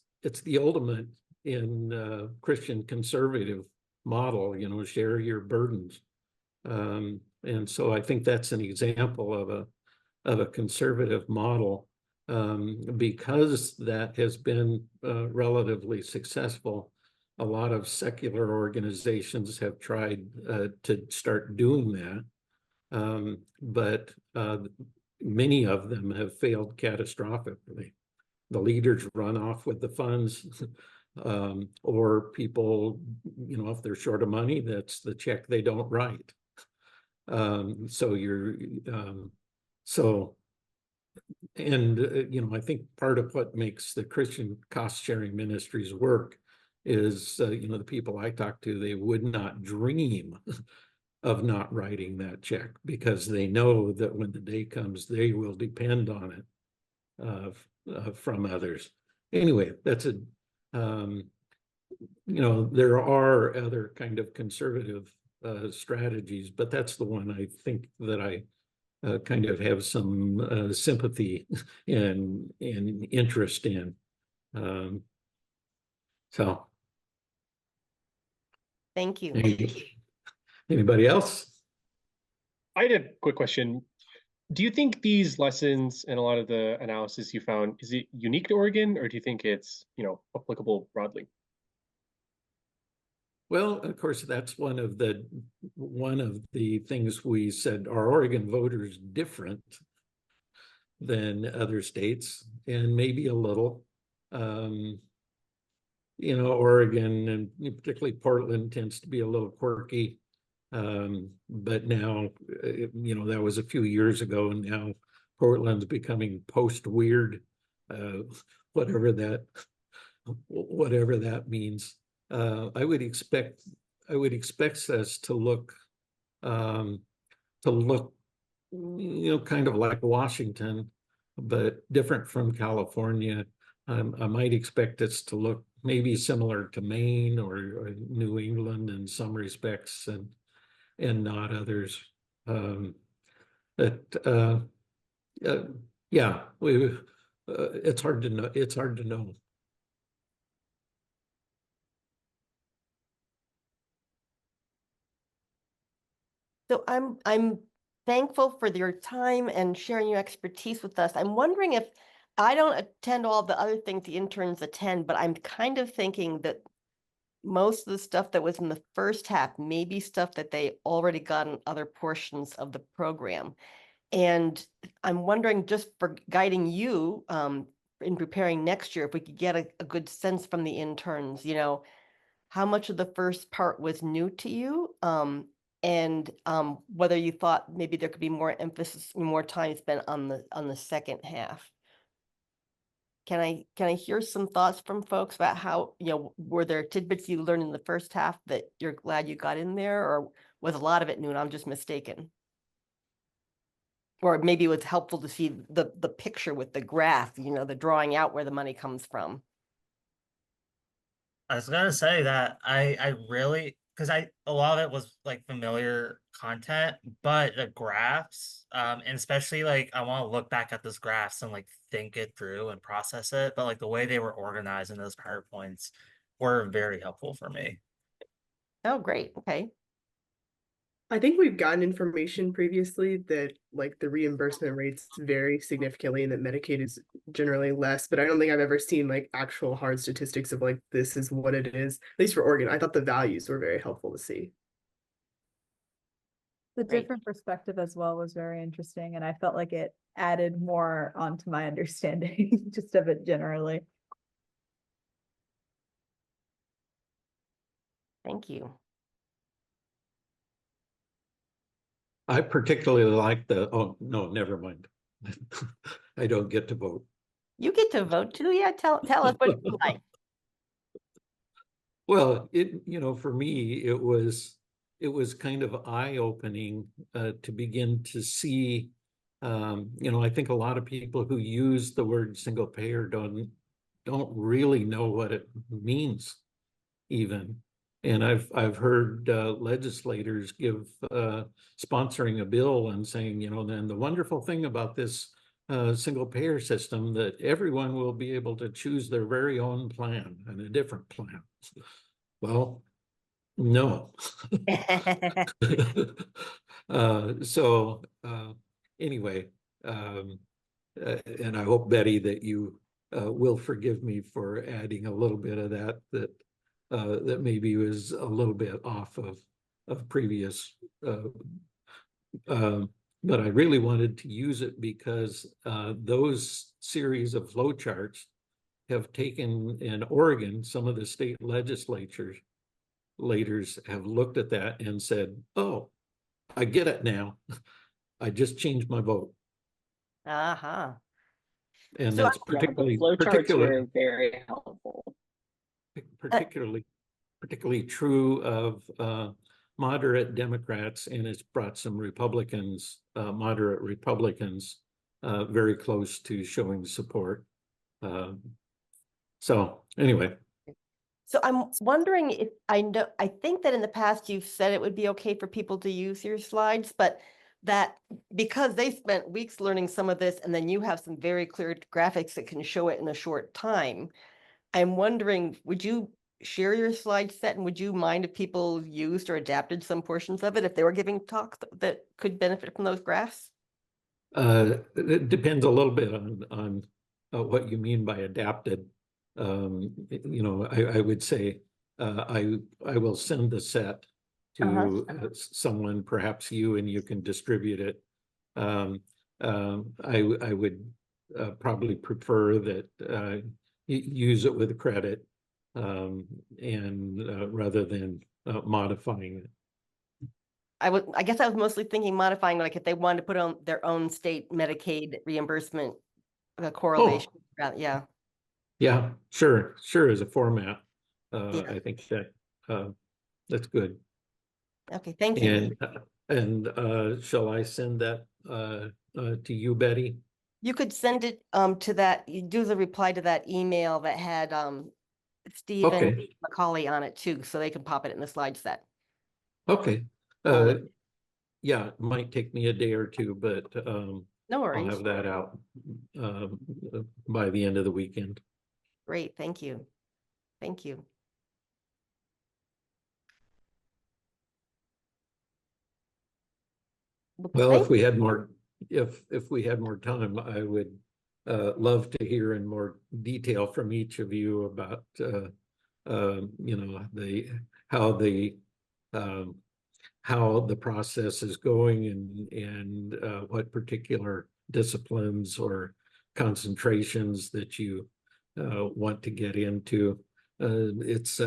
the ultimate in Christian conservative model, you know, share your burdens. And so I think that's an example of a conservative model, because that has been relatively successful. A lot of secular organizations have tried to start doing that, but many of them have failed catastrophically. The leaders run off with the funds, or people, you know, if they're short of money, that's the check they don't write. And you know, I think part of what makes the Christian cost sharing ministries work is, you know, the people I talk to, they would not dream of not writing that check because they know that when the day comes, they will depend on it from others. Anyway, that's a, you know, there are other kind of conservative strategies, but that's the one I think that I kind of have some sympathy and interest in. So. Thank you. Anybody else? I had a quick question. Do you think these lessons and a lot of the analysis you found, is it unique to Oregon, or do you think it's, you know, applicable broadly? Well, of course, that's one of the things we said, are Oregon voters different than other states? And maybe a little. You know, Oregon and particularly Portland tends to be a little quirky. But now, you know, that was a few years ago, and now Portland's becoming post-weird, whatever that means. I would expect us to look, you know, kind of like Washington, but different from California. I might expect us to look maybe similar to Maine or New England in some respects, and not others. Yeah, it's hard to know. It's hard to know. So I'm thankful for your time and sharing your expertise with us. I'm wondering if I don't attend all the other things the interns attend, but I'm kind of thinking that most of the stuff that was in the first half may be stuff that they already got in other portions of the program. And I'm wondering, just for guiding you in preparing next year, if we could get a good sense from the interns, you know, how much of the first part was new to you, and whether you thought maybe there could be more emphasis, more time spent on the second half. Can I hear some thoughts from folks about how, you know, were there tidbits you learned in the first half that you're glad you got in there, or was a lot of it new and I'm just mistaken? Or maybe it was helpful to see the picture with the graph, you know, the drawing out where the money comes from. I was gonna say that I really, because a lot of it was like familiar content, but the graphs, and especially like I want to look back at those graphs and like think it through and process it, but like the way they were organized in those PowerPoints were very helpful for me. Oh, great. Okay. I think we've gotten information previously that like the reimbursement rates vary significantly and that Medicaid is generally less, but I don't think I've ever seen like actual hard statistics of like, this is what it is, at least for Oregon. I thought the values were very helpful to see. The different perspective as well was very interesting, and I felt like it added more onto my understanding just of it generally. Thank you. I particularly like oh, no, never mind. I don't get to vote. You get to vote too. Yeah, tell us what you like. Well, you know, for me, it was kind of eye-opening to begin to see, you know, I think a lot of people who use the word single payer don't really know what it means even. And I've heard legislators give sponsoring a bill and saying, you know, then the wonderful thing about this single payer system that everyone will be able to choose their very own plan and a different plan. Well, no. Anyway, and I hope, Betty, that you will forgive me for adding a little bit of that that maybe was a little bit off of previous, but I really wanted to use it because those series of flowcharts have taken in Oregon, some of the state legislators have looked at that and said, oh, I get it now. I just changed my vote. Uh-huh. And So that's Yeah, the flowcharts were very helpful. particularly true of moderate Democrats, and it's brought some Republicans, moderate Republicans, very close to showing support. So anyway. So I'm wondering if I think that in the past you've said it would be okay for people to use your slides, but that because they spent weeks learning some of this and then you have some very clear graphics that can show it in a short time, I'm wondering, would you share your slide set and would you mind if people used or adapted some portions of it if they were giving talks that could benefit from those graphs? It depends a little bit on what you mean by adapted. You know, I would say I will send the set to someone, perhaps you, and you can distribute it. I would probably prefer that you use it with credit and rather than modifying it. I guess I was mostly thinking modifying, like if they wanted to put on their own state Medicaid reimbursement correlation. Yeah. Yeah, sure as a format. Yeah. I think that that's good. Okay, thank you. And shall I send that to you, Betty? You could send it to that, you do the reply to that email that had Stephen McCauley on it too, so they can pop it in the slide set. Okay. Yeah, it might take me a day or two, but no worries. I'll have that out by the end of the weekend. Great, thank you. Thank you. Well, if we had more, if we had more time, I would love to hear in more detail from each of you about you know, how the process is going and what particular disciplines or concentrations that you want to get into. It's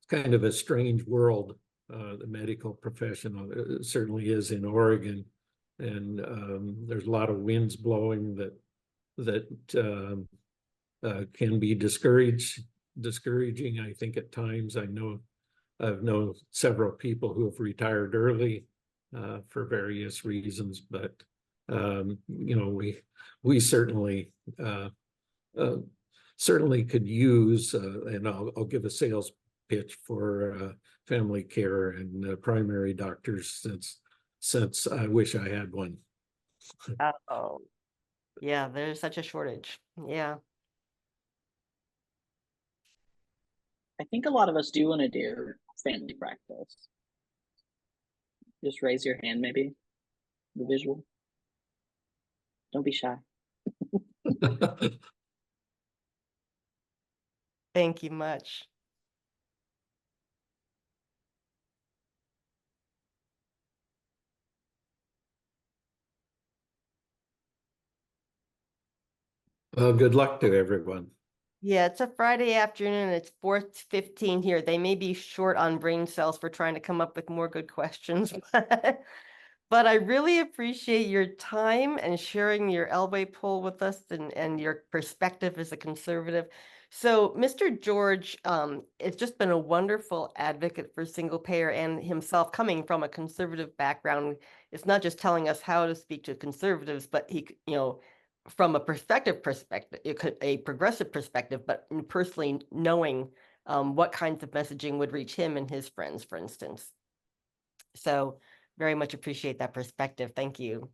kind of a strange world. The medical profession certainly is in Oregon, and there's a lot of winds blowing that can be discouraging, I think, at times. I've known several people who have retired early for various reasons, but you know, we certainly could use, and I'll give a sales pitch for family care and primary doctors, since I wish I had one. Oh, yeah, there's such a shortage. Yeah. I think a lot of us do want to do family practice. Just raise your hand, maybe. The visual. Don't be shy. Thank you much. Well, good luck to everyone. Yeah, it's a Friday afternoon. It's 4:15 here. They may be short on brain cells for trying to come up with more good questions. But I really appreciate your time and sharing your Elway poll with us and your perspective as a conservative. So Mr. George has just been a wonderful advocate for single payer, and himself coming from a conservative background. It's not just telling us how to speak to conservatives, but he, you know, from a perspective, it could a progressive perspective, but personally knowing what kinds of messaging would reach him and his friends, for instance. So very much appreciate that perspective. Thank you.